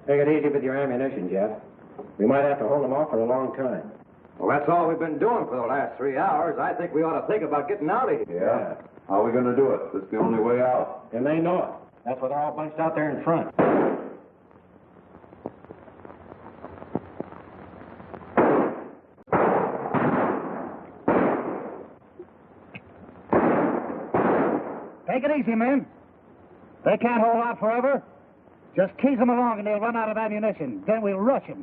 Take it easy with your ammunition, Jeff. We might have to hold them off for a long time. Well, that's all we've been doing for the last 3 hours. I think we ought to think about getting out of here. Yeah. How are we going to do it? This is the only way out. And they know it. That's why they're all bunched out there in front. Take it easy, men. They can't hold out forever. Just tease them along and they'll run out of ammunition. Then we'll rush them.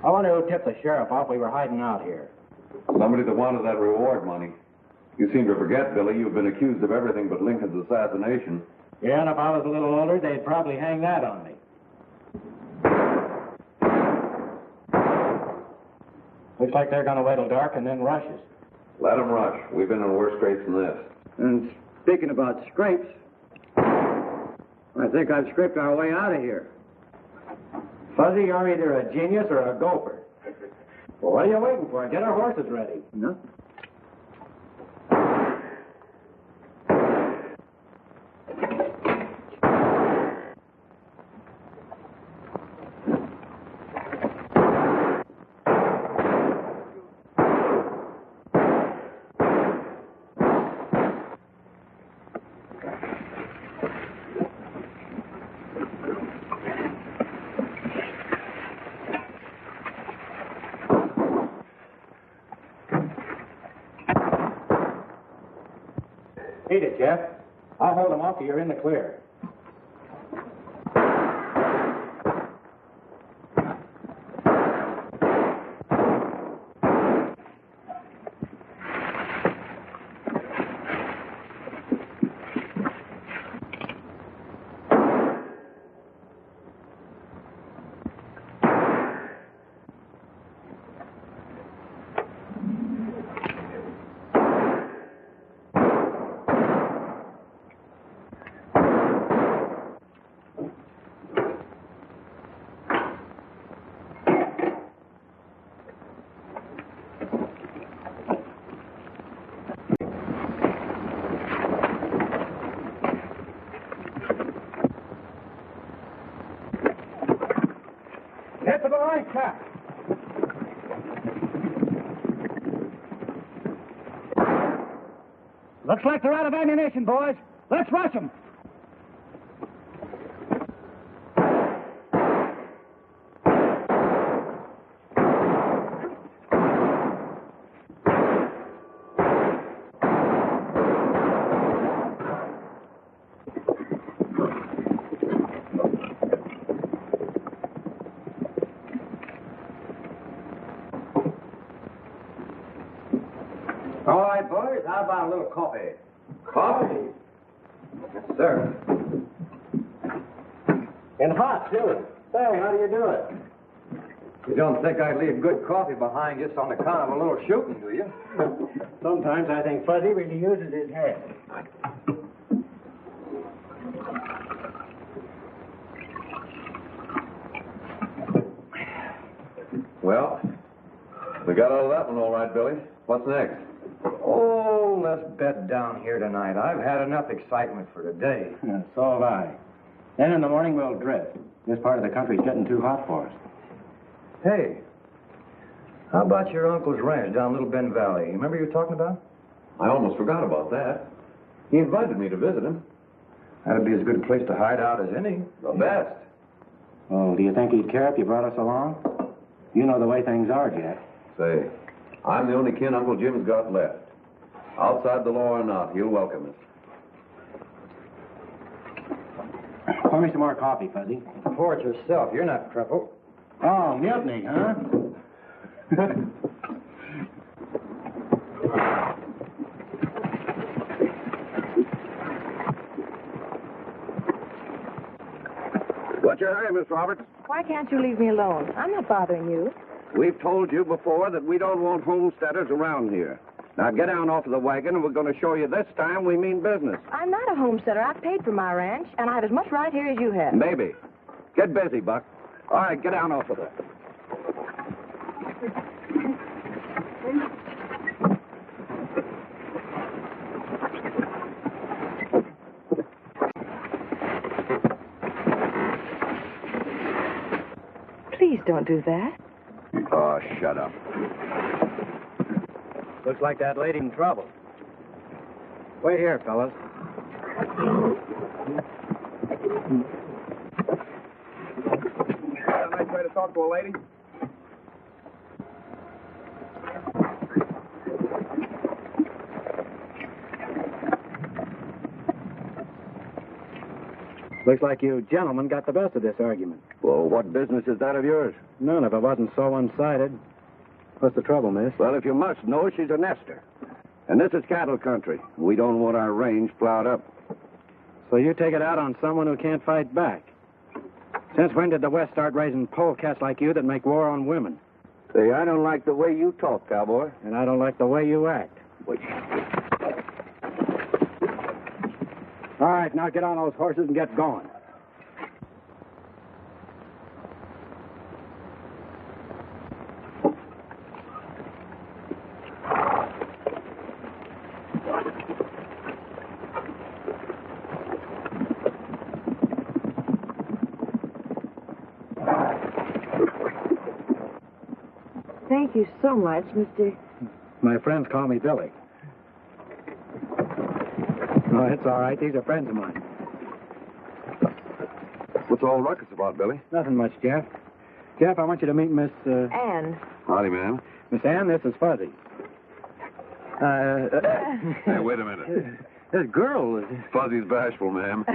I wonder who tipped the sheriff off we were hiding out here. Somebody that wanted that reward money. You seem to forget, Billy, you've been accused of everything but Lincoln's assassination. Yeah, and if I was a little older, they'd probably hang that on me. Looks like they're going to wait till dark and then rush us. Let them rush. We've been in worse scrapes than this. And speaking about scrapes, I think I've scraped our way out of here. Fuzzy, you're either a genius or a gopher. Well, what are you waiting for? Get our horses ready. No. Beat it, Jeff. I'll hold them off till you're in the clear. Get to the right track. Looks like they're out of ammunition, boys. Let's rush them. All right, boys, how about a little coffee? Coffee? Yes, sir. And hot, too. Say, how do you do it? You don't think I'd leave good coffee behind just on account of a little shooting, do you? Sometimes I think Fuzzy really uses his head. Well, we got out of that one all right, Billy. What's next? Oh, let's bed down here tonight. I've had enough excitement for today. Yeah, so have I. Then in the morning we'll drift. This part of the country's getting too hot for us. Hey, how about your uncle's ranch down Little Bend Valley? You remember you were talking about? I almost forgot about that. He invited me to visit him. That'd be as good a place to hide out as any. The best. Well, do you think he'd care if you brought us along? You know the way things are, Jeff. Say, I'm the only kin Uncle Jim's got left. Outside the law or not, he'll welcome us. Pour me some more coffee, Fuzzy. Pour it yourself. You're not trouble. Oh, mutiny, huh? What's your hurry, Miss Roberts? Why can't you leave me alone? I'm not bothering you. We've told you before that we don't want homesteaders around here. Now get down off of the wagon, and we're going to show you this time we mean business. I'm not a homesteader. I've paid for my ranch, and I have as much right here as you have. Maybe. Get busy, Buck. All right, get down off of there. Please don't do that. Oh, shut up. Looks like that lady in trouble. Wait here, fellas. A nice way to talk to a lady. Looks like you gentlemen got the best of this argument. Well, what business is that of yours? None if it wasn't so one-sided. What's the trouble, miss? Well, if you must know, she's a nester. And this is cattle country. We don't want our range plowed up. So you take it out on someone who can't fight back. Since when did the West start raising polecats like you that make war on women? Say, I don't like the way you talk, cowboy. And I don't like the way you act. All right, now get on those horses and get going. Thank you so much, Mr. My friends call me Billy. Oh, it's all right. These are friends of mine. What's all ruckus about, Billy? Nothing much, Jeff. Jeff, I want you to meet Miss, Anne. Howdy, ma'am. Miss Ann. This is Fuzzy. Hey, wait a minute. This girl is... Fuzzy's bashful, ma'am.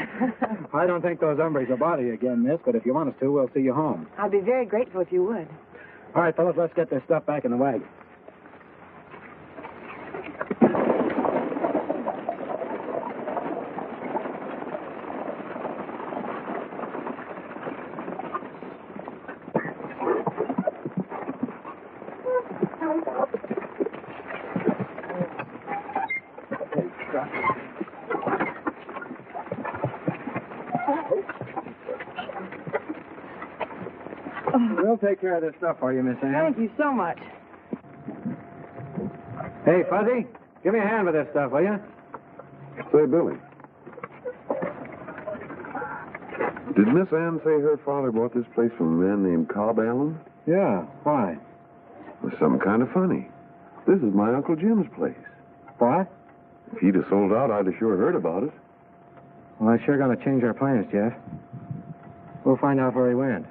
I don't think those hombres will bother you again, miss, but if you want us to, we'll see you home. I'd be very grateful if you would. All right, fellas, let's get this stuff back in the wagon. We'll take care of this stuff for you, Miss Ann. Thank you so much. Hey, Fuzzy, give me a hand with this stuff, will you? Say, Billy. Did Miss Ann say her father bought this place from a man named Cobb Allen? Yeah, why? It was some kind of funny. This is my Uncle Jim's place. What? If he'd have sold out, I'd have sure heard about it. Well, that's sure going to change our plans, Jeff. We'll find out where he went.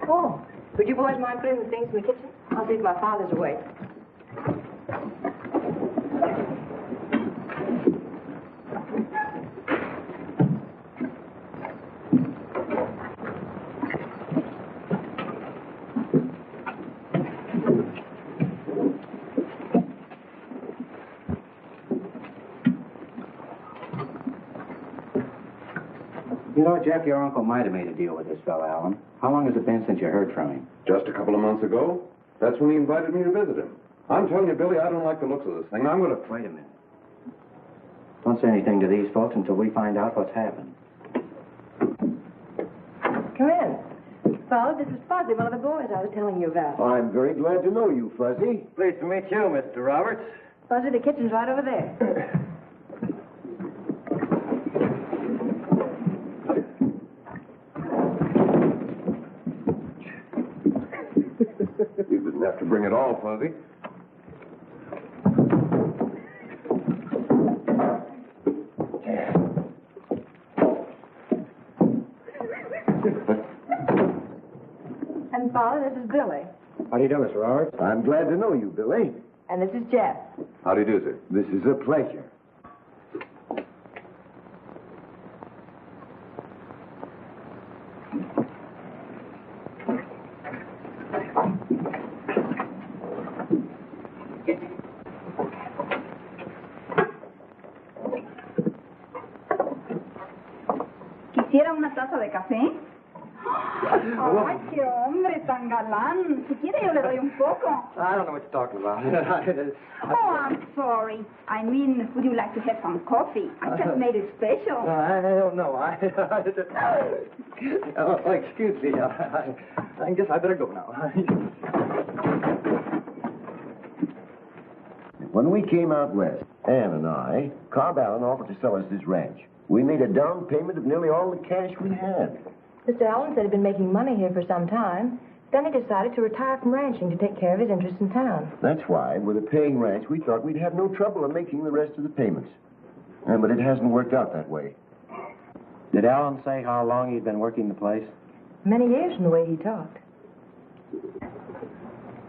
Oh, would you boys mind putting the things in the kitchen? I'll see if my father's awake. You know, Jeff, your uncle might have made a deal with this fellow, Alan. How long has it been since you heard from him? Just a couple of months ago. That's when he invited me to visit him. I'm telling you, Billy, I don't like the looks of this thing. I'm going to... Wait a minute. Don't say anything to these folks until we find out what's happened. Come in. Fellow, this is Fuzzy, one of the boys I was telling you about. I'm very glad to know you, Fuzzy. Pleased to meet you, Mr. Roberts. Fuzzy, the kitchen's right over there. You didn't have to bring it all, Fuzzy. And Father, this is Billy. How do you do, Mr. Roberts? I'm glad to know you, Billy. And this is Jeff. How do you do, sir? This is a pleasure. ¿Quisiera una taza de café? Ay, qué hombre tan galán. Si quiere, yo le doy un poco. I don't know what you're talking about. Oh, I'm sorry. I mean, would you like to have some coffee? I just made it special. I don't know. Excuse me. I guess I better go now. When we came out west, Ann and I, Cobb Allen offered to sell us this ranch. We made a down payment of nearly all the cash we had. Mr. Allen said he'd been making money here for some time. Then he decided to retire from ranching to take care of his interests in town. That's why, with a paying ranch, we thought we'd have no trouble in making the rest of the payments. But it hasn't worked out that way. Did Alan say how long he'd been working the place? Many years from the way he talked.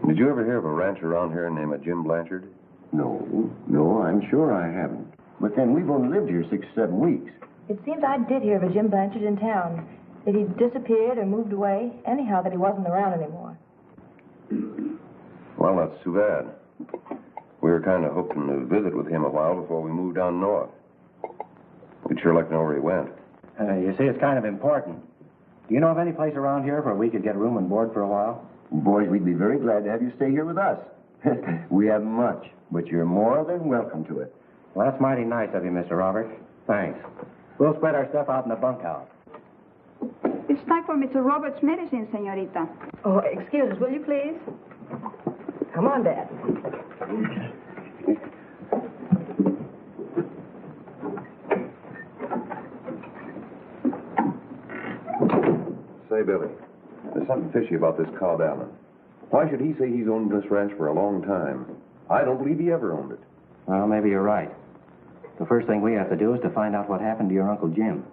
Did you ever hear of a rancher around here named Jim Blanchard? No, I'm sure I haven't. But then we've only lived here 6 or 7 weeks. It seems I did hear of a Jim Blanchard in town. That he'd disappeared or moved away. Anyhow, that he wasn't around anymore. Well, that's too bad. We were kind of hoping to visit with him a while before we moved down north. We'd sure like to know where he went. You see, it's kind of important. Do you know of any place around here where we could get room and board for a while? Boys, we'd be very glad to have you stay here with us. We haven't much, but you're more than welcome to it. Well, that's mighty nice of you, Mr. Roberts. Thanks. We'll spread our stuff out in the bunkhouse. It's time for Mr. Roberts' medicine, señorita. Oh, excuse us, will you please? Come on, Dad. Say, Billy, there's something fishy about this Cobb Allen. Why should he say he's owned this ranch for a long time? I don't believe he ever owned it. Well, maybe you're right. The first thing we have to do is to find out what happened to your Uncle Jim.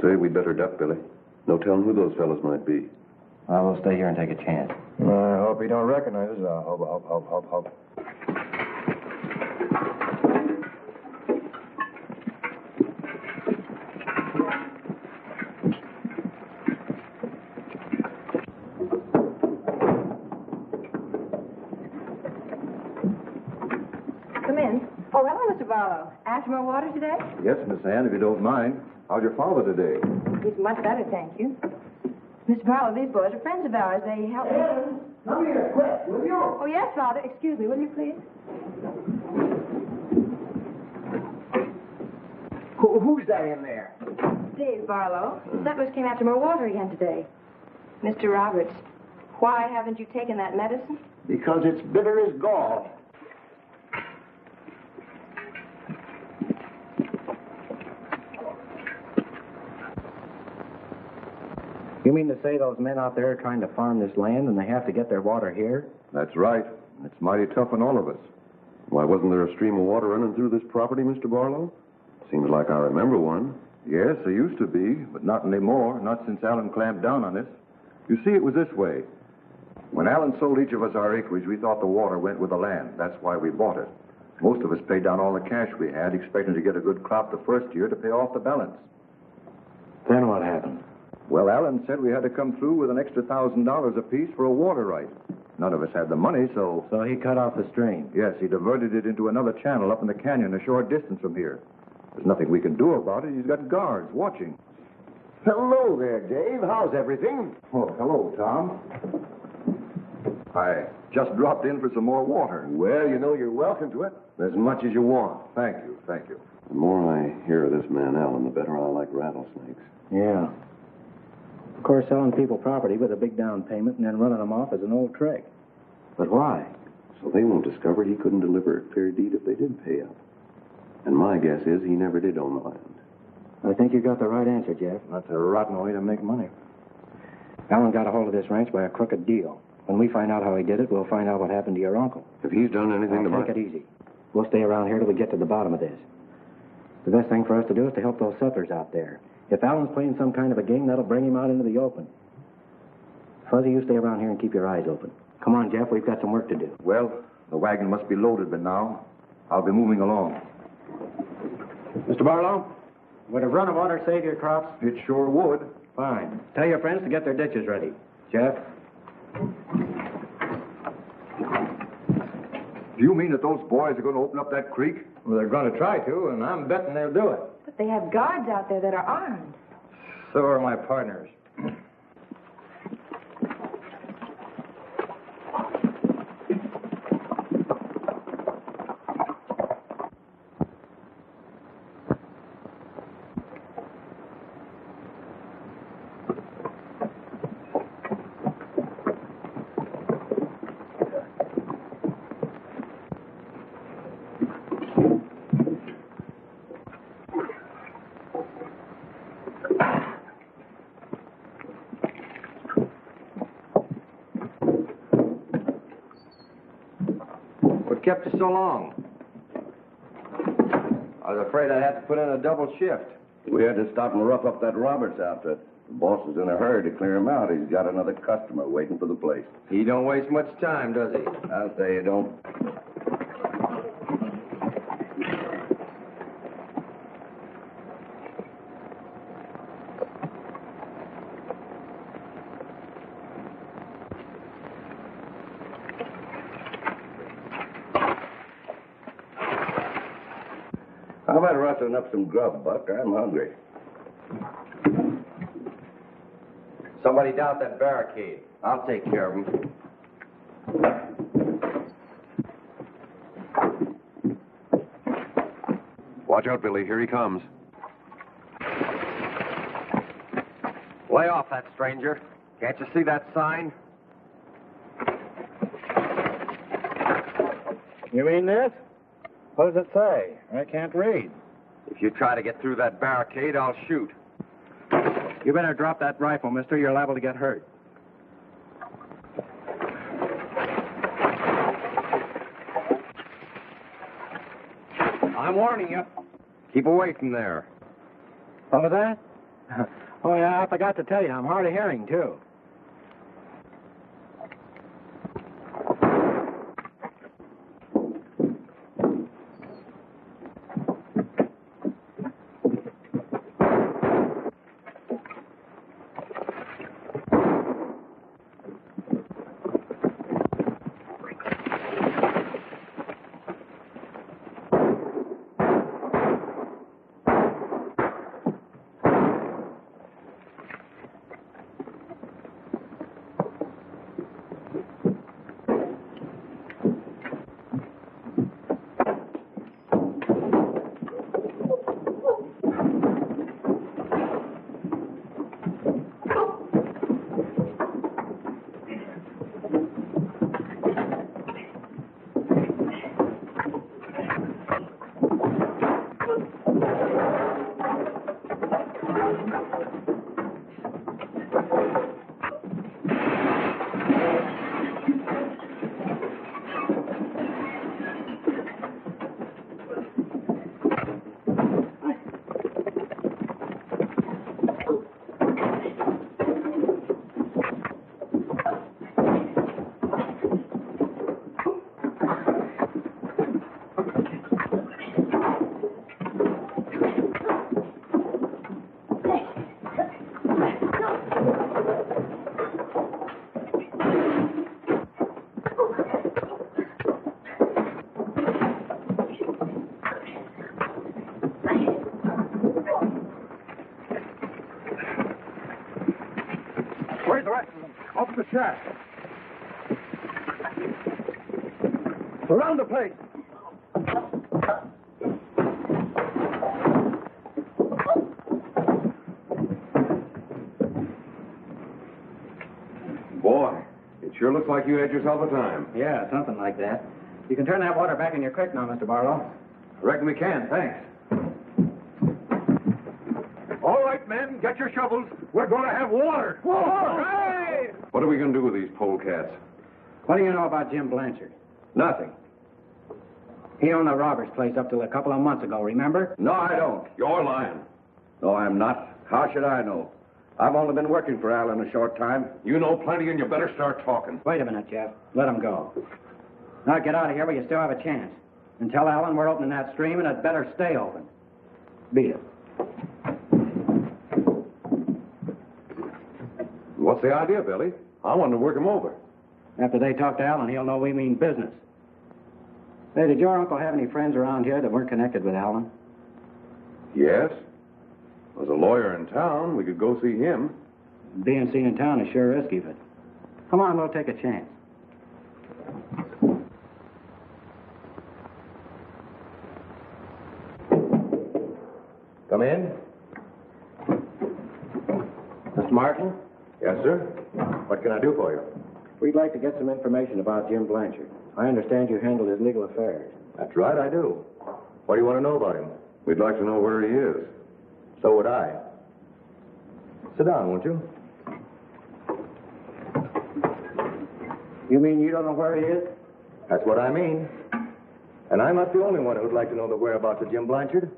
Say, we'd better duck, Billy. No telling who those fellas might be. Well, we'll stay here and take a chance. I hope he don't recognize us. Hope. Come in. Oh, hello, Mr. Barlow. After more water today? Yes, Miss Ann, if you don't mind. How's your father today? He's much better, thank you. Mr. Barlow, these boys are friends of ours. They help me. Come here, quick, will you? Oh, yes, Father. Excuse me, will you please? Who's that in there? Dave Barlow. The settlers came after more water again today. Mr. Roberts, why haven't you taken that medicine? Because it's bitter as gall. You mean to say those men out there are trying to farm this land and they have to get their water here? That's right. It's mighty tough on all of us. Why, wasn't there a stream of water running through this property, Mr. Barlow? Seems like I remember one. Yes, there used to be, but not anymore, not since Allen clamped down on us. You see, it was this way. When Allen sold each of us our acreage, we thought the water went with the land. That's why we bought it. Most of us paid down all the cash we had, expecting to get a good crop the first year to pay off the balance. Then what happened? Well, Allen said we had to come through with an extra $1,000 apiece for a water right. None of us had the money, so... So he cut off the stream. Yes, he diverted it into another channel up in the canyon a short distance from here. There's nothing we can do about it. He's got guards watching. Hello there, Dave. How's everything? Oh, hello, Tom. I just dropped in for some more water. Well, you know you're welcome to it. As much as you want. Thank you, thank you. The more I hear of this man Allen, the better I like rattlesnakes. Yeah. Of course, selling people property with a big down payment and then running them off is an old trick. But why? So they won't discover he couldn't deliver a fair deed if they did pay up. And my guess is he never did own the land. I think you got the right answer, Jeff. That's a rotten way to make money. Allen got a hold of this ranch by a crooked deal. When we find out how he did it, we'll find out what happened to your uncle. If he's done anything to... Take it easy. We'll stay around here till we get to the bottom of this. The best thing for us to do is to help those settlers out there. If Allen's playing some kind of a game, that'll bring him out into the open. Fuzzy, you stay around here and keep your eyes open. Come on, Jeff, we've got some work to do. Well, the wagon must be loaded by now. I'll be moving along. Mr. Barlow, would a run of water save your crops? It sure would. Fine. Tell your friends to get their ditches ready. Jeff? Do you mean that those boys are going to open up that creek? Well, they're going to try to, and I'm betting they'll do it. But they have guards out there that are armed. So are my partners. What kept you so long? I was afraid I'd have to put in a double shift. We had to stop and rough up that Roberts outfit. The boss is in a hurry to clear him out. He's got another customer waiting for the place. He don't waste much time, does he? I'll say you don't. How about rustling up some grub, Buck? I'm hungry. Somebody down that barricade. I'll take care of him. Watch out, Billy. Here he comes. Lay off that stranger. Can't you see that sign? You mean this? What does it say? I can't read. If you try to get through that barricade, I'll shoot. You better drop that rifle, mister. You're liable to get hurt. I'm warning you. Keep away from there. What was that? Oh, yeah, I forgot to tell you. I'm hard of hearing, too. Where's the rest of them? Off the shack. Around the place. Boy, it sure looks like you had yourself a time. Yeah, something like that. You can turn that water back in your creek now, Mr. Barlow. I reckon we can, thanks. All right, men, get your shovels. We're going to have water. Whoa! Hey! What are we going to do with these polecats? What do you know about Jim Blanchard? Nothing. He owned the Roberts place up till a couple of months ago, remember? No, I don't. You're lying. No, I'm not. How should I know? I've only been working for Allen a short time. You know plenty, and you better start talking. Wait a minute, Jeff. Let him go. Now get out of here, but you still have a chance. And tell Allen we're opening that stream, and it better stay open. Beat it. What's the idea, Billy? I want to work him over. After they talk to Allen, he'll know we mean business. Hey, did your uncle have any friends around here that weren't connected with Allen? Yes. There's a lawyer in town. We could go see him. Being seen in town is sure risky, but come on, we'll take a chance. Come in. Mr. Martin? Yes, sir. What can I do for you? We'd like to get some information about Jim Blanchard. I understand you handle his legal affairs. That's right, I do. What do you want to know about him? We'd like to know where he is. So would I. Sit down, won't you? You mean you don't know where he is? That's what I mean. And I'm not the only one who'd like to know the whereabouts of Jim Blanchard.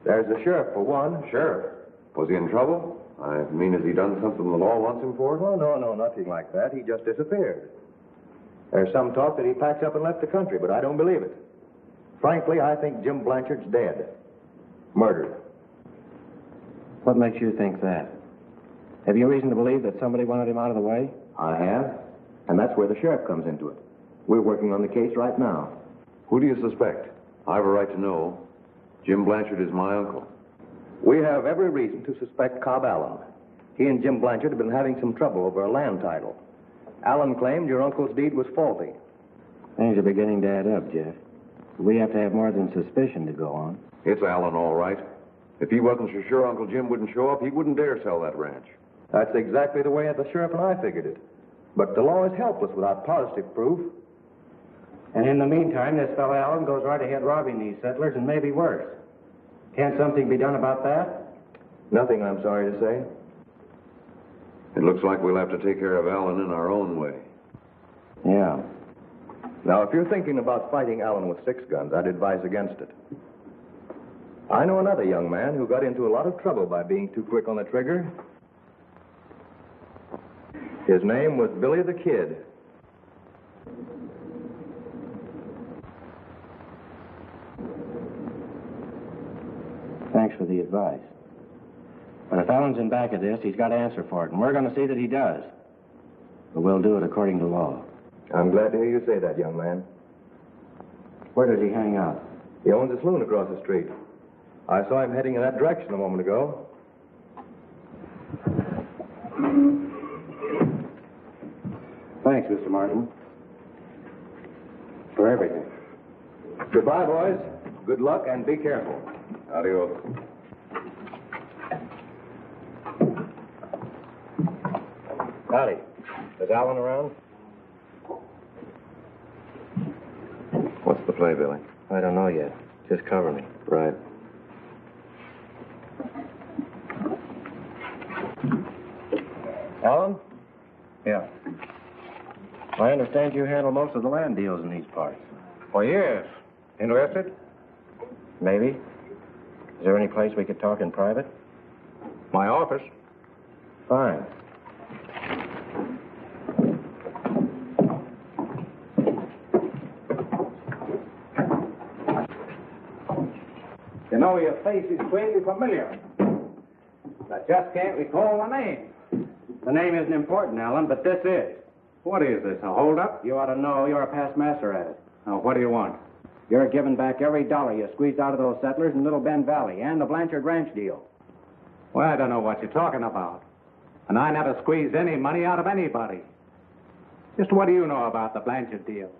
There's the sheriff, for one. Sheriff? Was he in trouble? I mean, has he done something the law wants him for? Oh, no, nothing like that. He just disappeared. There's some talk that he packed up and left the country, but I don't believe it. Frankly, I think Jim Blanchard's dead. Murdered. What makes you think that? Have you reason to believe that somebody wanted him out of the way? I have. And that's where the sheriff comes into it. We're working on the case right now. Who do you suspect? I have a right to know. Jim Blanchard is my uncle. We have every reason to suspect Cobb Allen. He and Jim Blanchard have been having some trouble over a land title. Allen claimed your uncle's deed was faulty. Things are beginning to add up, Jeff. We have to have more than suspicion to go on. It's Allen, all right. If he wasn't so sure Uncle Jim wouldn't show up, he wouldn't dare sell that ranch. That's exactly the way the sheriff and I figured it. But the law is helpless without positive proof. And in the meantime, this fellow Allen goes right ahead robbing these settlers, and maybe worse. Can't something be done about that? Nothing, I'm sorry to say. It looks like we'll have to take care of Allen in our own way. Yeah. Now, if you're thinking about fighting Allen with 6 guns, I'd advise against it. I know another young man who got into a lot of trouble by being too quick on the trigger. His name was Billy the Kid. Thanks for the advice. But if Allen's in back of this, he's got to answer for it, and we're going to see that he does. But we'll do it according to law. I'm glad to hear you say that, young man. Where does he hang out? He owns a saloon across the street. I saw him heading in that direction a moment ago. Thanks, Mr. Martin. For everything. Goodbye, boys. Good luck, and be careful. Adios. Howdy. Is Allen around? What's the play, Billy? I don't know yet. Just cover me. Right. Allen? Yeah. I understand you handle most of the land deals in these parts. Well, yes. Interested? Maybe. Is there any place we could talk in private? My office. Fine. You know, your face is vaguely familiar. I just can't recall the name. The name isn't important, Allen, but this is. What is this, a holdup? You ought to know you're a past master at it. Now, what do you want? You're giving back every dollar you squeezed out of those settlers in Little Bend Valley and the Blanchard Ranch deal. Well, I don't know what you're talking about. And I never squeezed any money out of anybody. Just what do you know about the Blanchard deal?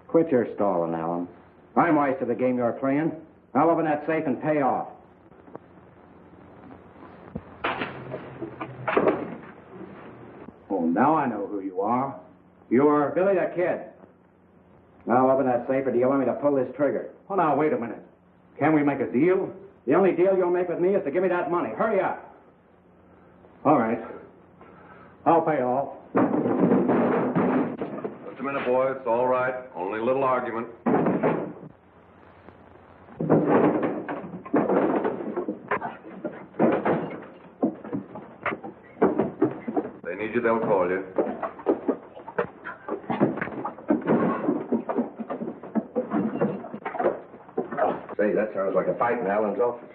Quit your stalling, Alan. I'm wise to the game you're playing. I'll open that safe and pay off. Oh, now I know who you are. You're Billy the Kid. I'll open that safe, or do you want me to pull this trigger? Oh, now, wait a minute. Can we make a deal? The only deal you'll make with me is to give me that money. Hurry up. All right. I'll pay off. Just a minute, boy. It's all right. Only a little argument. They need you, they'll call you. Say, that sounds like a fight in Allen's office.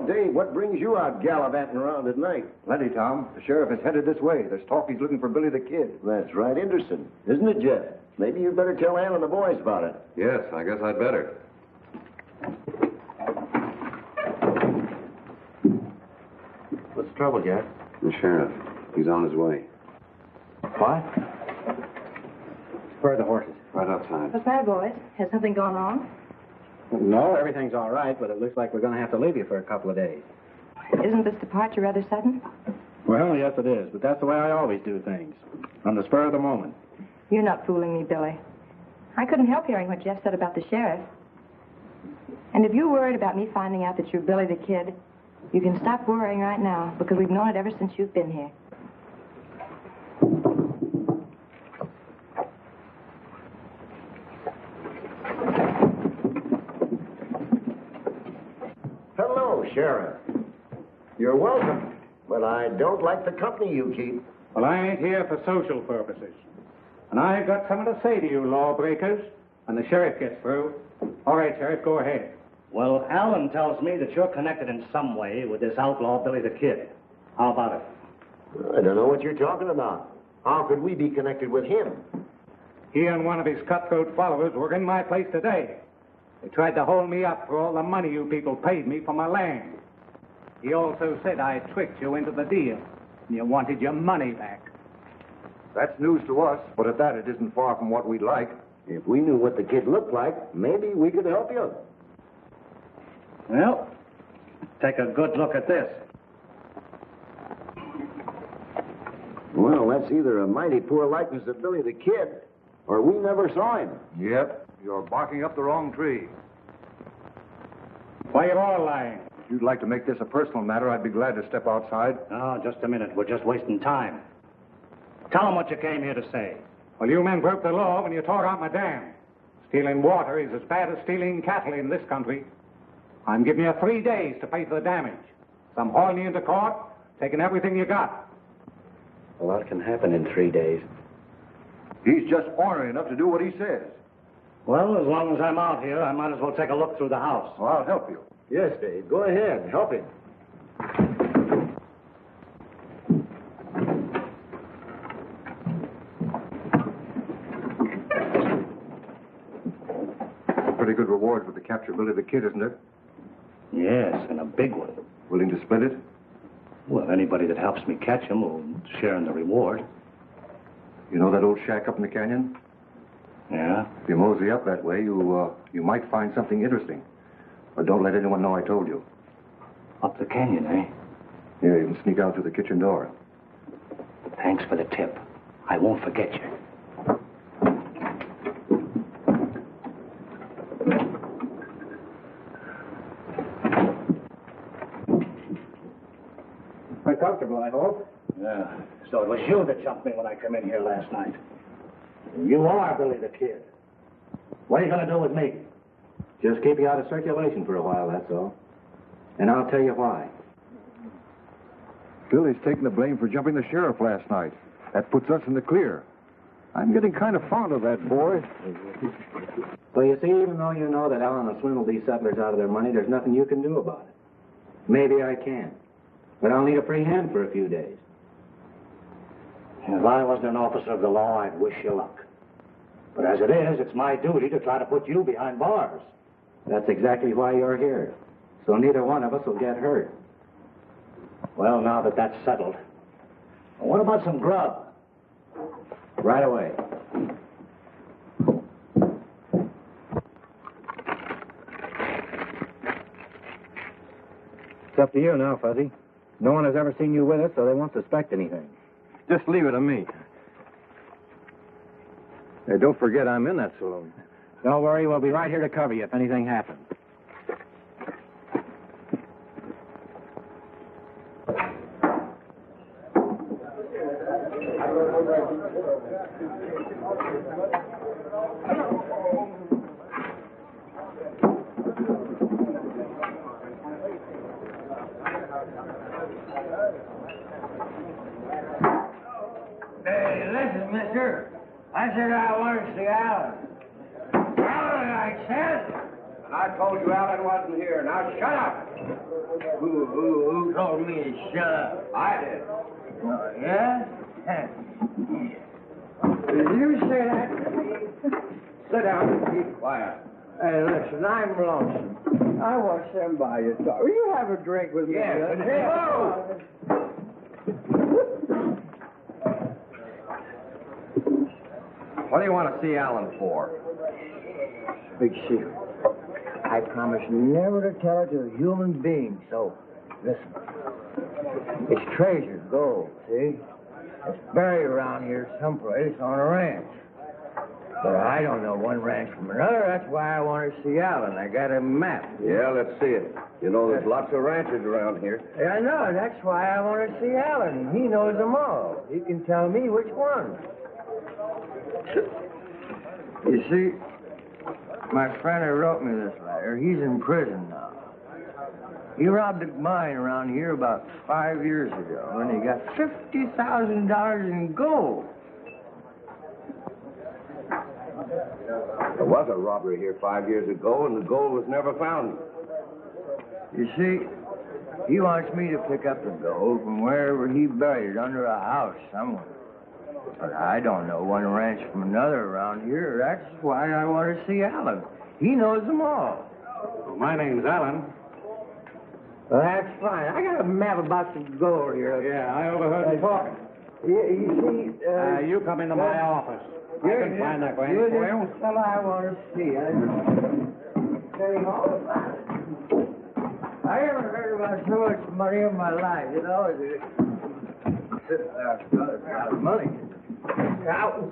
Dave, what brings you out gallivanting around at night? Plenty, Tom. The sheriff is headed this way. There's talk he's looking for Billy the Kid. That's right, interesting. Isn't it, Jeff? Maybe you'd better tell Ann and the boys about it. Yes, I guess I'd better. What's the trouble, Jeff? The sheriff. He's on his way. What? Where are the horses? Right outside. What's the matter, boys? Has something gone wrong? No, everything's all right, but it looks like we're going to have to leave you for a couple of days. Isn't this departure rather sudden? Well, yes, it is, but that's the way I always do things. On the spur of the moment. You're not fooling me, Billy. I couldn't help hearing what Jeff said about the sheriff. And if you're worried about me finding out that you're Billy the Kid, you can stop worrying right now, because we've known it ever since you've been here. Hello, Sheriff. You're welcome, but I don't like the company you keep. Well, I ain't here for social purposes. And I've got something to say to you lawbreakers when the sheriff gets through. All right, Sheriff, go ahead. Well, Alan tells me that you're connected in some way with this outlaw Billy the Kid. How about it? I don't know what you're talking about. How could we be connected with him? He and one of his cutthroat followers were in my place today. They tried to hold me up for all the money you people paid me for my land. He also said I tricked you into the deal, and you wanted your money back. That's news to us, but at that, it isn't far from what we'd like. If we knew what the kid looked like, maybe we could help you. Well, take a good look at this. Well, that's either a mighty poor likeness of Billy the Kid, or we never saw him. Yep, you're barking up the wrong tree. Why, you're all lying. If you'd like to make this a personal matter, I'd be glad to step outside. Oh, just a minute. We're just wasting time. Tell them what you came here to say. Well, you men broke the law when you tore out my dam. Stealing water is as bad as stealing cattle in this country. I'm giving you 3 days to pay for the damage. So I'm hauling you into court, taking everything you got. A lot can happen in 3 days. He's just ornery enough to do what he says. Well, as long as I'm out here, I might as well take a look through the house. Well, I'll help you. Yes, Dave. Go ahead. Help him. pretty good reward for the capturability of the kid, isn't it? Yes, and a big one. Willing to split it? Well, anybody that helps me catch him will share in the reward. You know that old shack up in the canyon? Yeah? If you mosey up that way, you might find something interesting. But don't let anyone know I told you. Up the canyon, eh? Yeah, you can sneak out through the kitchen door. Thanks for the tip. I won't forget you. Quite comfortable, I hope. Yeah. So it was you that jumped me when I came in here last night. You are Billy the Kid. What are you going to do with me? Just keep you out of circulation for a while, that's all. And I'll tell you why. Billy's taking the blame for jumping the sheriff last night. That puts us in the clear. I'm getting kind of fond of that boy. Well, you see, even though you know that Alan will swindle these settlers out of their money, there's nothing you can do about it. Maybe I can. But I'll need a free hand for a few days. If I wasn't an officer of the law, I'd wish you luck. But as it is, it's my duty to try to put you behind bars. That's exactly why you're here. So neither one of us will get hurt. Well, now that that's settled, what about some grub? Right away. It's up to you now, Fuzzy. No one has ever seen you with us, so they won't suspect anything. Just leave it to me. Hey, don't forget I'm in that saloon. Don't worry, we'll be right here to cover you if anything happens. Hey, listen, mister. I said I want to see Alan. Alan, I said. And I told you Alan wasn't here. Now shut up. Who told me to shut up? I did. Oh, yeah? Did you say that to me? Sit down and keep quiet. Hey, listen, I'm lonesome. I want somebody to talk. Will you have a drink with me? Yes, huh? but hello. What do you want to see Alan for? Big secret. I promise never to tell it to a human being, so listen. It's treasure, gold, see? It's buried around here someplace on a ranch. But I don't know one ranch from another. That's why I want to see Alan. I got a map. Yeah, let's see it. You know, there's lots of ranches around here. Yeah, I know. That's why I want to see Alan. He knows them all. He can tell me which one. You see, my friend who wrote me this letter, he's in prison now. He robbed a mine around here about 5 years ago, and he got $50,000 in gold. There was a robbery here 5 years ago, and the gold was never found. You see, he wants me to pick up the gold from wherever he buried it under a house somewhere. But I don't know one ranch from another around here. That's why I want to see Alan. He knows them all. Well, my name's Alan. Well, that's fine. I got a map about some gold here. Yeah, I overheard you talking. You see... You come into my office. I can find that ranch You're for you. the fellow I want to see. I tell you all about it. I haven't heard about so much money in my life, you know. That's a lot of money. Ow.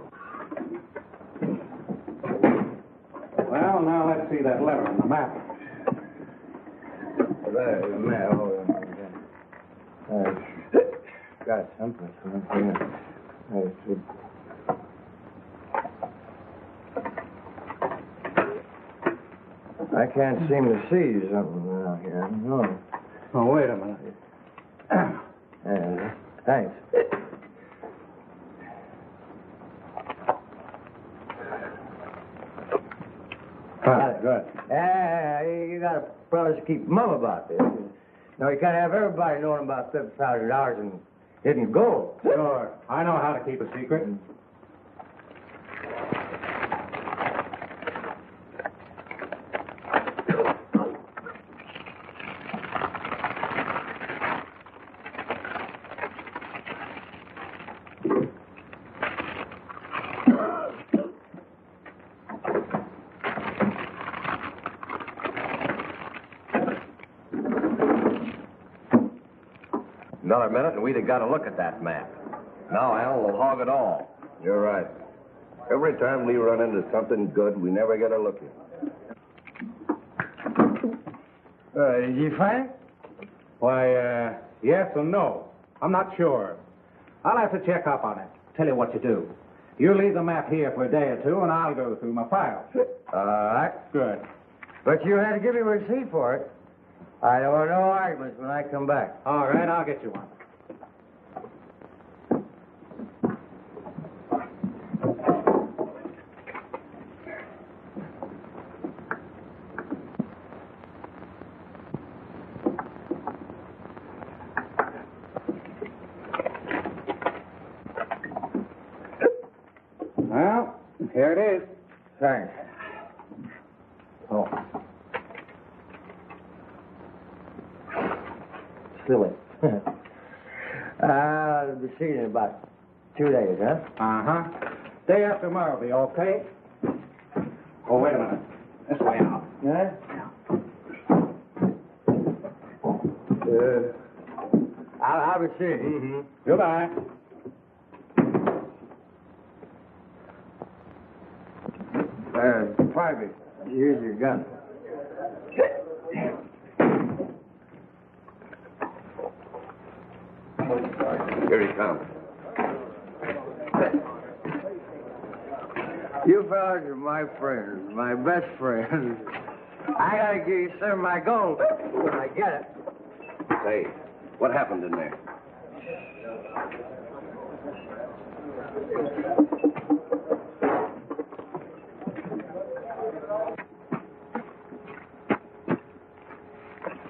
Well, now let's see that letter on the map. There's the map. Got something. I can't seem to see something around here. No. Oh, wait a minute. Thanks. Good. You got to fellas keep mum about this. Now, you can't have everybody knowing about $50,000 in hidden gold. Sure. I know how to keep a secret. Another minute and we'd have got a look at that map. Now Al will hog it all. You're right. Every time we run into something good, we never get a look at it. Did you find it? Why, yes and no. I'm not sure. I'll have to check up on it. Tell you what you do. You leave the map here for a day or two, and I'll go through my files. All right. Good. But you had to give me a receipt for it. I don't want no arguments when I come back. All right, I'll get you one. Well, here it is. Thanks. Oh. Silly. I'll be seeing you in about 2 days, huh? Uh-huh. Day after tomorrow will be okay. Oh, wait a minute. This way out. Yeah? I'll be seeing you. Mm-hmm. Goodbye. Farby, here's your gun. Here he comes. You fellas are my friends, my best friends. I gotta give you some of my gold when I get it. Say, what happened in there?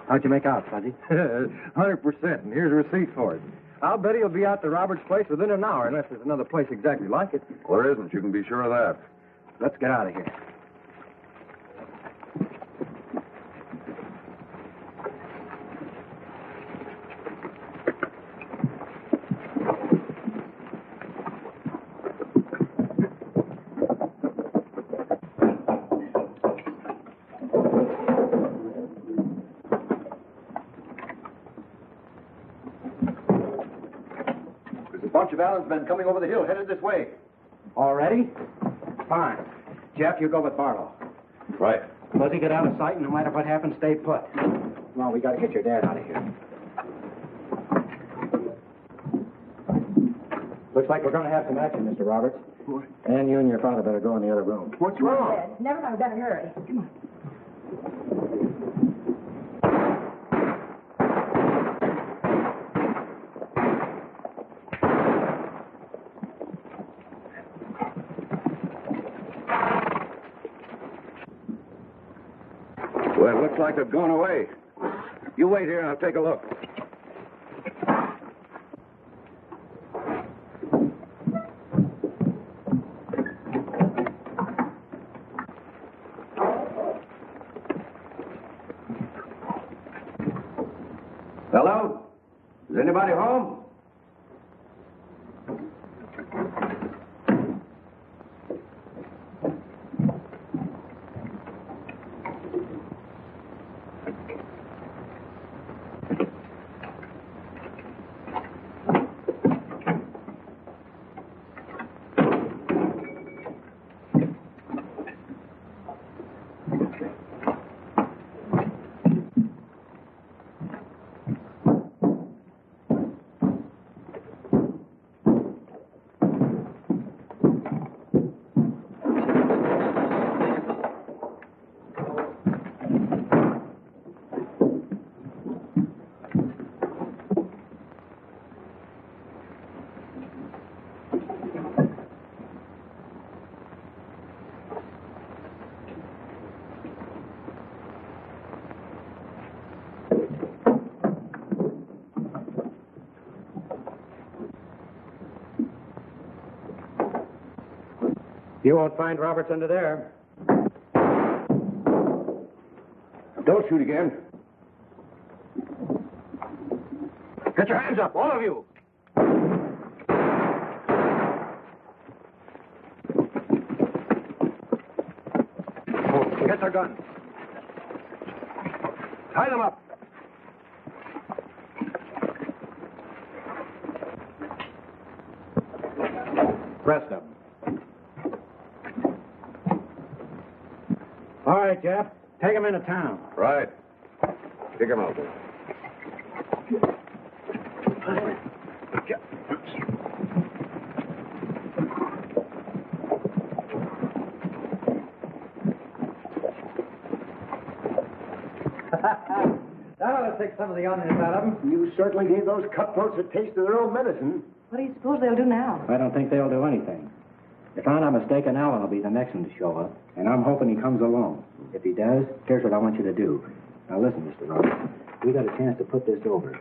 How'd you make out, Fuzzy? 100%, and here's a receipt for it. I'll bet he'll be out to Robert's place within an hour, unless there's another place exactly like it. Well, there isn't. You can be sure of that. Let's get out of here. Bunch of Allen's men coming over the hill, headed this way. All ready? Fine. Jeff, you go with Barlow. Right. Fuzzy, get out of sight, and no matter what happens, stay put. Come on, we got to get your dad out of here. Looks like we're going to have some action, Mr. Roberts. What? And you and your father better go in the other room. What's wrong? Never mind, we better hurry. Come on. Well, it looks like they've gone away. You wait here and I'll take a look. Hello? Is anybody home? You won't find Roberts under there. Don't shoot again. Get your hands up, all of you. Get their guns. Tie them up. rest of them. All right, Jeff. Take them into town. Right. Kick him out. That'll take some of the onions out of them. You certainly gave those cutthroats a taste of their own medicine. What do you suppose they'll do now? I don't think they'll do anything. If I'm not mistaken, Allen will be the next one to show up, and I'm hoping he comes alone. If he does, here's what I want you to do. Now listen, Mr. Roberts. We got a chance to put this over.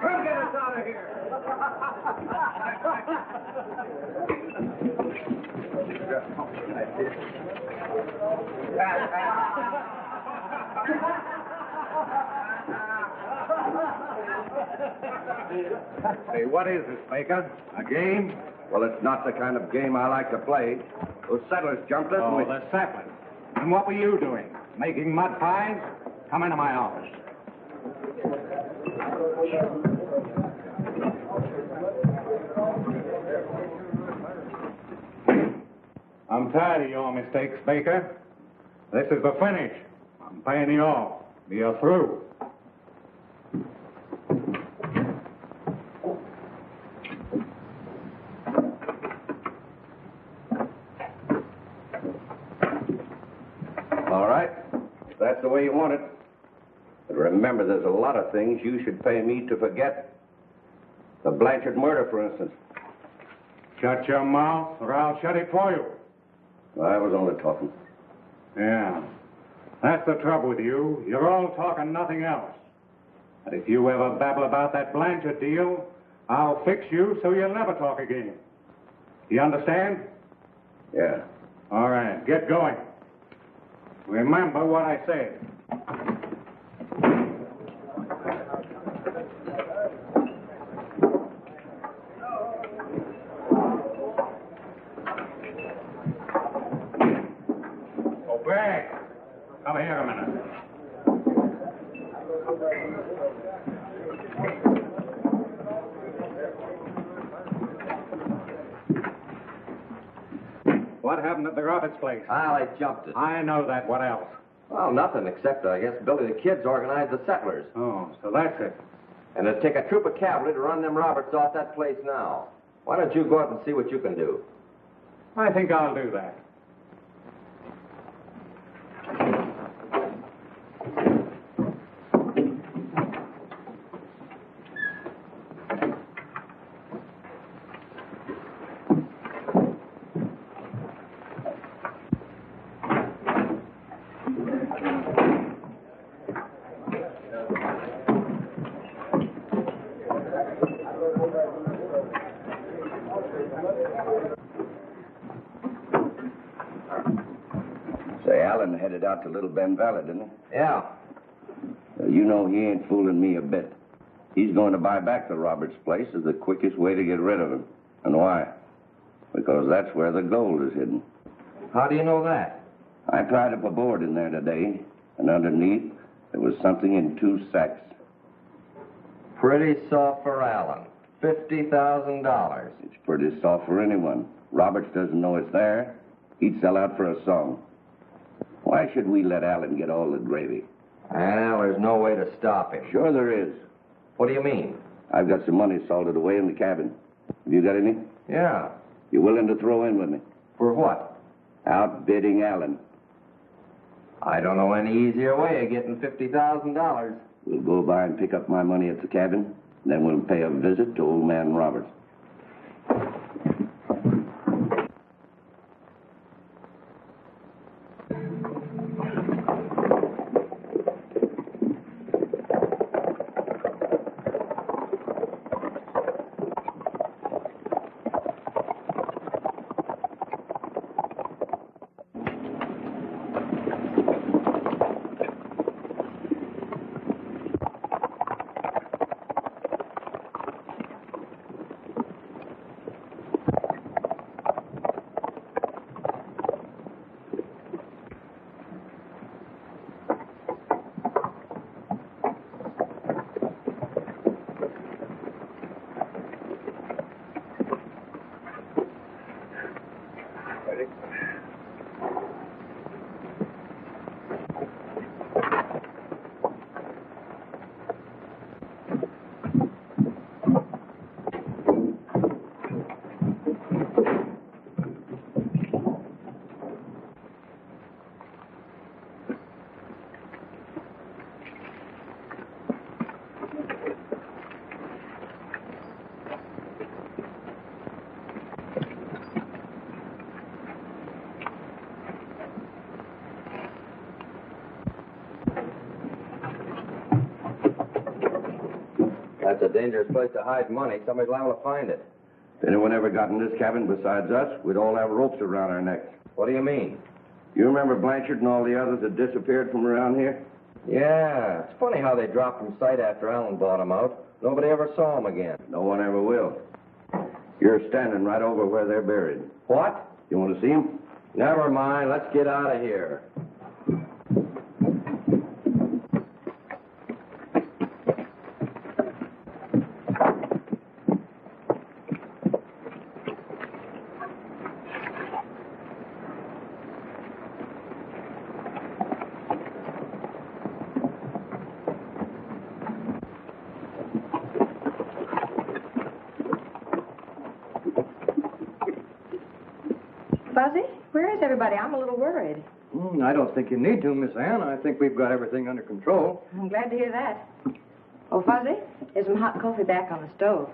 Come get us out of here. Hey, what is this, Baker? A game? Well, it's not the kind of game I like to play. Those settlers jumped us. Oh, the settlers. And what were you doing? Making mud pies? Come into my office. I'm tired of your mistakes, Baker. This is the finish. I'm paying you off. You're through. All right. If that's the way you want it. But remember, there's a lot of things you should pay me to forget. The Blanchard murder, for instance. Shut your mouth, or I'll shut it for you. I was only talking. Yeah. That's the trouble with you. You're all talking nothing else. And if you ever babble about that Blanchard deal, I'll fix you so you'll never talk again. You understand? Yeah. All right, get going. Remember what I said. Obey. Come here a minute. What happened at the Roberts place? Well, they jumped it. I know that. What else? Well, nothing except, I guess, Billy the Kid's organized the settlers. Oh, so that's it. And it'll take a troop of cavalry to run them Roberts off that place now. Why don't you go out and see what you can do? I think I'll do that. Say, Allen headed out to Little Bend Valley, didn't he? Yeah. You know he ain't fooling me a bit. He's going to buy back the Roberts place as the quickest way to get rid of him. And why? Because that's where the gold is hidden. How do you know that? I pried up a board in there today, and underneath there was something in 2 sacks. Pretty soft for Allen. $50,000. It's pretty soft for anyone. Roberts doesn't know it's there. He'd sell out for a song. Why should we let Allen get all the gravy? Well, there's no way to stop him. Sure there is. What do you mean? I've got some money salted away in the cabin. Have you got any? Yeah. You willing to throw in with me? For what? Outbidding Allen. I don't know any easier way of getting $50,000. We'll go by and pick up my money at the cabin. Then we'll pay a visit to old man Roberts. a dangerous place to hide money. Somebody's liable to find it. If anyone ever got in this cabin besides us, we'd all have ropes around our necks. What do you mean? You remember Blanchard and all the others that disappeared from around here? Yeah, it's funny how they dropped from sight after Allen bought them out. Nobody ever saw them again. No one ever will. You're standing right over where they're buried. What? You want to see them? Never mind. Let's get out of here. Fuzzy, where is everybody? I'm a little worried. I don't think you need to, Miss Ann. I think we've got everything under control. I'm glad to hear that. Oh, Fuzzy, there's some hot coffee back on the stove.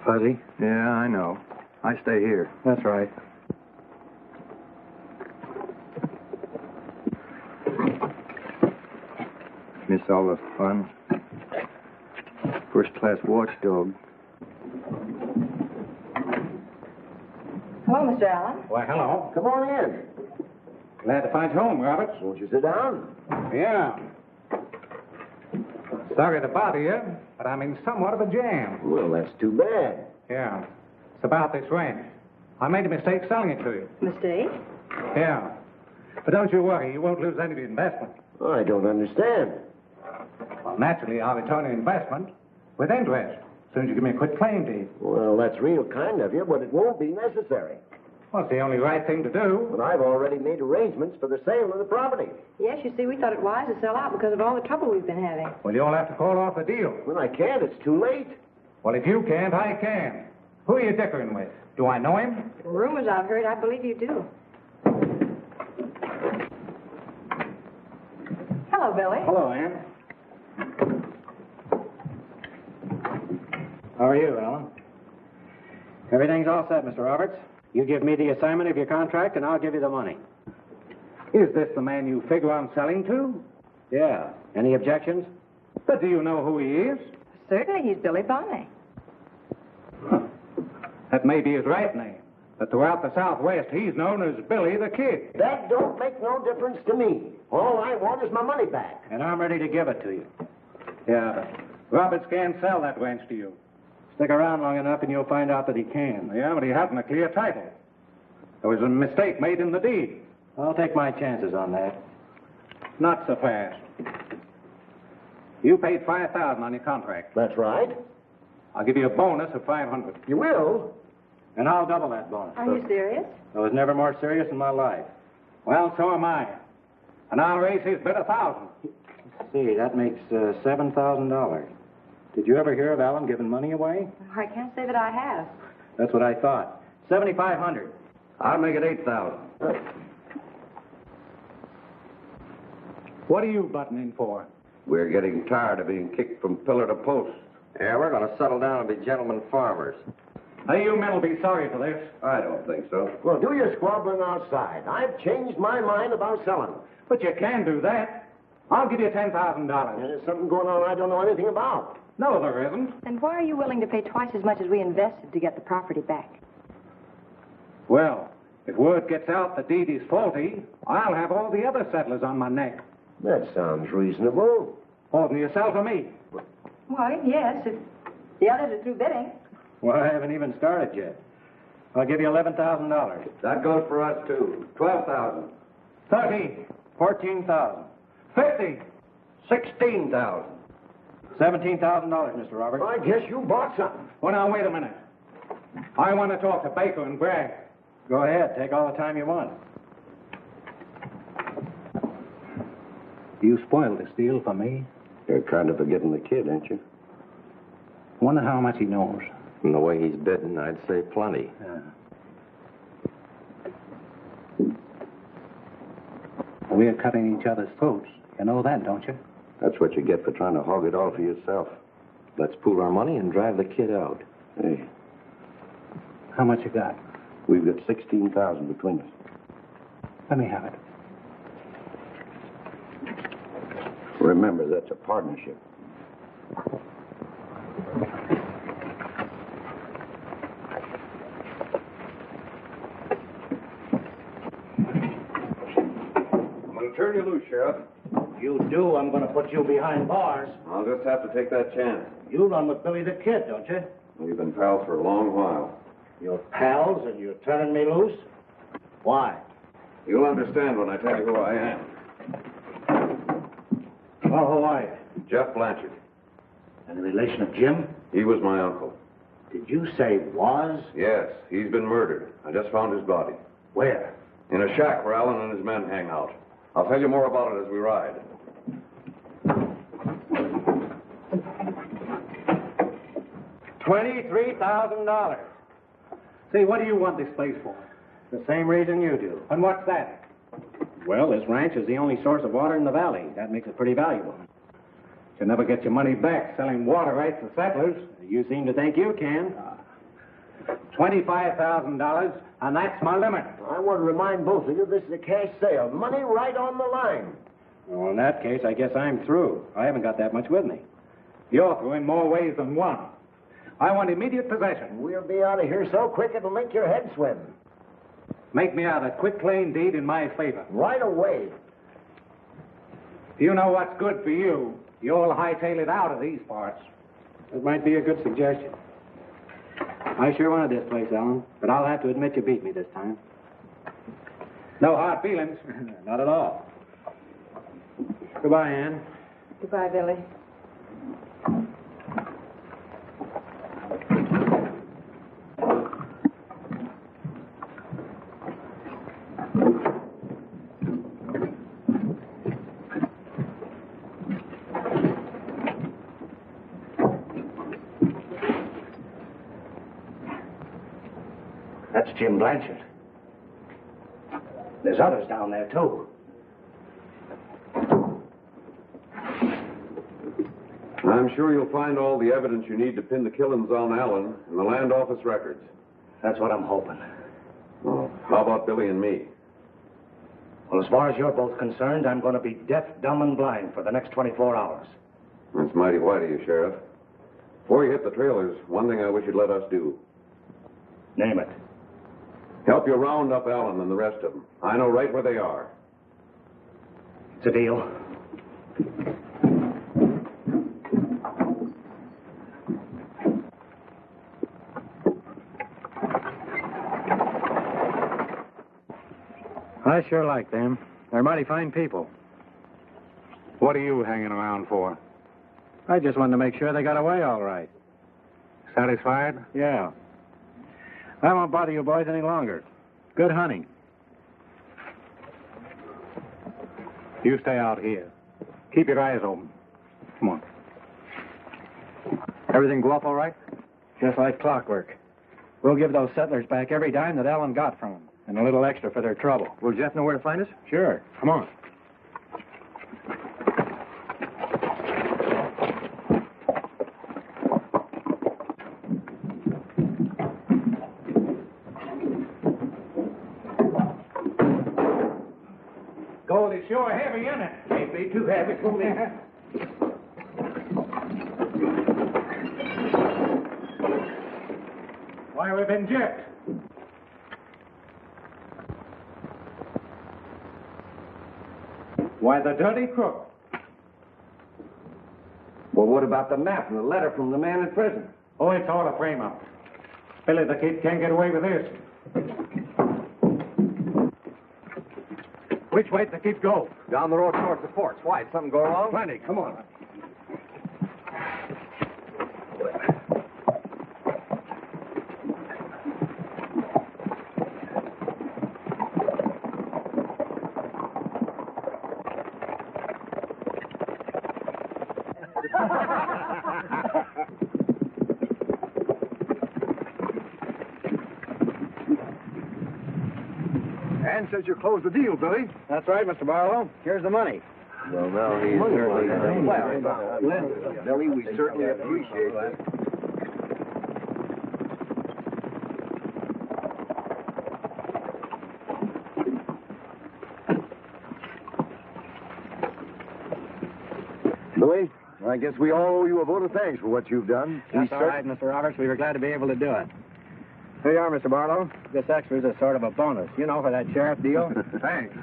Fuzzy? Yeah, I know. I stay here. That's right. Miss all the fun. First-class watchdog. Hello, Mr. Allen. Why, hello. Come on in. Glad to find you home, Roberts. Won't you sit down? Yeah. Sorry to bother you, but I'm in somewhat of a jam. Well, that's too bad. Yeah. It's about this ranch. I made a mistake selling it to you. Mistake? Yeah. But don't you worry, you won't lose any of your investment. I don't understand. Well, naturally, I'll return your investment with interest as soon as you give me a quick claim deed. Well, that's real kind of you, but it won't be necessary. Well, it's the only right thing to do. But I've already made arrangements for the sale of the property. Yes, you see, we thought it wise to sell out because of all the trouble we've been having. Well, you'll have to call off the deal. Well, I can't. It's too late. Well, if you can't, I can. Who are you dickering with? Do I know him? From rumors I've heard, I believe you do. Hello, Billy. Hello, Ann. How are you, Alan? Everything's all set, Mr. Roberts. You give me the assignment of your contract, and I'll give you the money. Is this the man you figure on selling to? Yeah. Any objections? But do you know who he is? Certainly, he's Billy Bonney. Huh. That may be his right name. But throughout the Southwest, he's known as Billy the Kid. That don't make no difference to me. All I want is my money back. And I'm ready to give it to you. Yeah, Roberts can't sell that ranch to you. Stick around long enough, and you'll find out that he can. Yeah, but he hasn't a clear title. There was a mistake made in the deed. I'll take my chances on that. Not so fast. You paid $5,000 on your contract. That's right. I'll give you a bonus of $500. You will? And I'll double that bonus. Are you serious? I was never more serious in my life. Well, so am I. And I'll raise his bid 1,000. Let's see, that makes $7,000. Did you ever hear of Alan giving money away? I can't say that I have. That's what I thought. $7,500. I'll make it 8,000. What are you buttoning for? We're getting tired of being kicked from pillar to post. Yeah, we're going to settle down and be gentlemen farmers. Hey, you men will be sorry for this. I don't think so. Well, do your squabbling outside. I've changed my mind about selling. But you can do that. I'll give you $10,000. There's something going on I don't know anything about. No, there isn't. And why are you willing to pay twice as much as we invested to get the property back? Well, if word gets out the deed is faulty, I'll have all the other settlers on my neck. That sounds reasonable. More than yourself or me. Why, yes, if the others are through bidding. Well, I haven't even started yet. I'll give you $11,000. That goes for us, too. 12,000. 13. 14,000. 50. 16,000. $17,000, Mr. Roberts. I guess you bought something. Well, now, wait a minute. I want to talk to Baker and Bragg. Go ahead. Take all the time you want. You spoiled this deal for me. You're kind of forgetting the kid, ain't you? Wonder how much he knows. From the way he's bidding, I'd say plenty. Yeah. We're cutting each other's throats. You know that, don't you? That's what you get for trying to hog it all for yourself. Let's pool our money and drive the kid out. Hey, How much you got? We've got $16,000 between us. Let me have it. Remember, that's a partnership. I'm going to turn you loose, Sheriff. You do, I'm going to put you behind bars. I'll just have to take that chance. You run with Billy the Kid, don't you? We've been pals for a long while. You're pals and you're turning me loose? Why? You'll understand when I tell you who I am. Well, who are you? Jeff Blanchard. Any relation of Jim? He was my uncle. Did you say was? Yes, he's been murdered. I just found his body. Where? In a shack where Allen and his men hang out. I'll tell you more about it as we ride. $23,000. See, what do you want this place for? The same reason you do. And what's that? Well, this ranch is the only source of water in the valley. That makes it pretty valuable. You'll never get your money back selling water rights to settlers. You seem to think you can. $25,000, and that's my limit. I want to remind both of you this is a cash sale. Money right on the line. Well, in that case, I guess I'm through. I haven't got that much with me. You're through in more ways than one. I want immediate possession. We'll be out of here so quick it'll make your head swim. Make me out a quick claim deed in my favor. Right away. If you know what's good for you, you'll hightail it out of these parts. That might be a good suggestion. I sure wanted this place, Alan, but I'll have to admit you beat me this time. No hard feelings. Not at all. Goodbye, Ann. Goodbye, Billy. That's Jim Blanchard. There's others down there, too. I'm sure you'll find all the evidence you need to pin the killings on Allen in the land office records. That's what I'm hoping. Oh, how about Billy and me? Well, as far as you're both concerned, I'm going to be deaf, dumb, and blind for the next 24 hours. That's mighty white of you, Sheriff. Before you hit the trailers, one thing I wish you'd let us do. Name it. Help you round up Allen and the rest of them. I know right where they are. It's a deal. I sure like them. They're mighty fine people. What are you hanging around for? I just wanted to make sure they got away all right. Satisfied? Yeah. I won't bother you boys any longer. Good hunting. You stay out here. Keep your eyes open. Come on. Everything go off all right? Just like clockwork. We'll give those settlers back every dime that Allen got from them, and a little extra for their trouble. Will Jeff know where to find us? Sure. Come on. Gold is sure heavy, isn't it? Can't be too heavy for me. Why, we've been gypped. Why, the dirty crook. Well, what about the map and the letter from the man in prison? Oh, it's all a frame-up. Billy the Kid can't get away with this. Which way did the Kid go? Down the road towards the forts. Why? Did something go wrong? Plenty. Come on. says you closed the deal, Billy. That's right, Mr. Barlow. Here's the money. Well, now he's certainly... Well, Billy, we certainly appreciate that. Billy, I guess we all owe you a vote of thanks for what you've done. That's all right, Mr. Roberts. We were glad to be able to do it. Here you are, Mr. Barlow. This extra is a sort of a bonus, you know, for that sheriff deal. Thanks.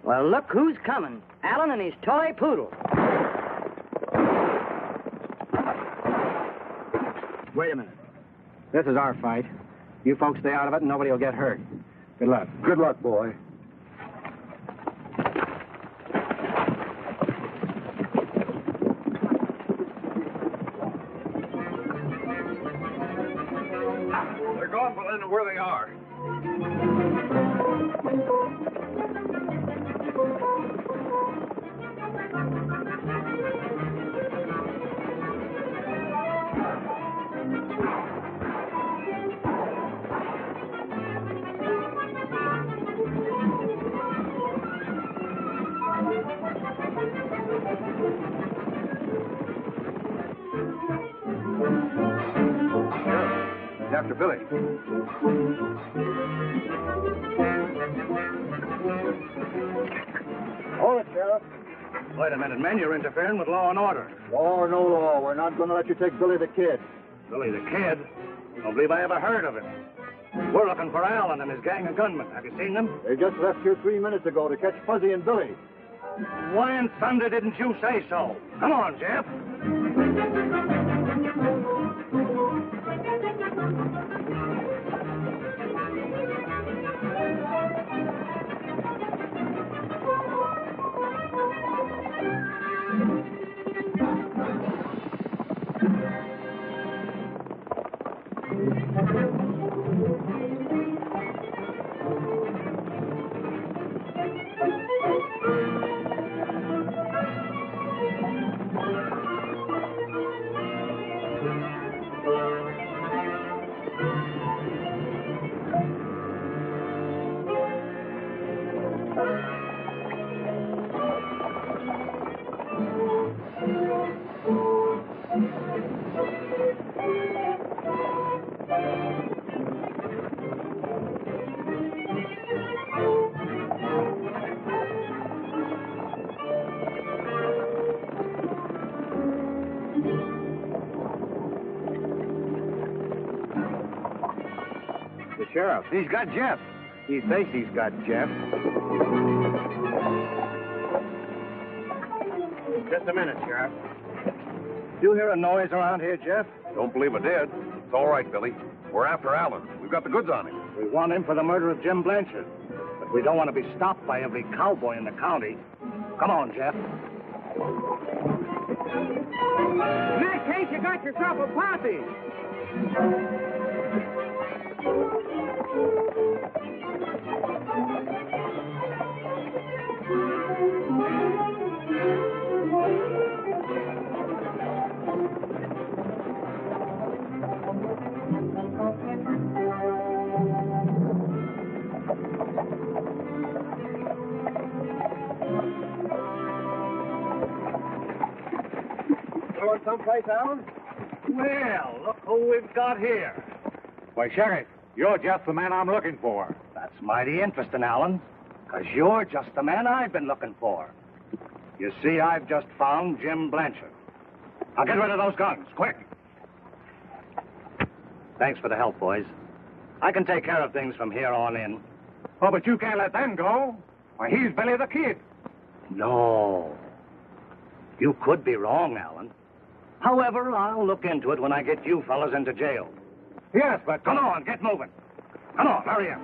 Well, look who's coming. Allen and his toy poodle. Wait a minute. This is our fight. You folks stay out of it and nobody will get hurt. Good luck. Good luck, boy. They're gone, but I don't know where they are. After Billy. Hold it, Sheriff. Wait a minute, men. You're interfering with law and order. Law or no law, we're not going to let you take Billy the Kid. Billy the Kid? Don't believe I ever heard of him. We're looking for Allen and his gang of gunmen. Have you seen them? They just left here 3 minutes ago to catch Fuzzy and Billy. Why in thunder didn't you say so? Come on, Jeff. Sheriff, he's got Jeff. He thinks he's got Jeff. Just a minute, Sheriff. You hear a noise around here, Jeff? Don't believe I did. It's all right, Billy. We're after Allen. We've got the goods on him. We want him for the murder of Jim Blanchard. But we don't want to be stopped by every cowboy in the county. Come on, Jeff. In that case, you got yourself a posse. Going someplace, Allen? Well, look who we've got here. Why, Sheriff, you're just the man I'm looking for. That's mighty interesting, Allen, because you're just the man I've been looking for. You see, I've just found Jim Blanchard. Now get rid of those guns, quick. Thanks for the help, boys. I can take care of things from here on in. Oh, but you can't let them go. Why, he's Billy the Kid. No. You could be wrong, Allen. However, I'll look into it when I get you fellas into jail. Yes, but... Come on, get moving. Come on, hurry up.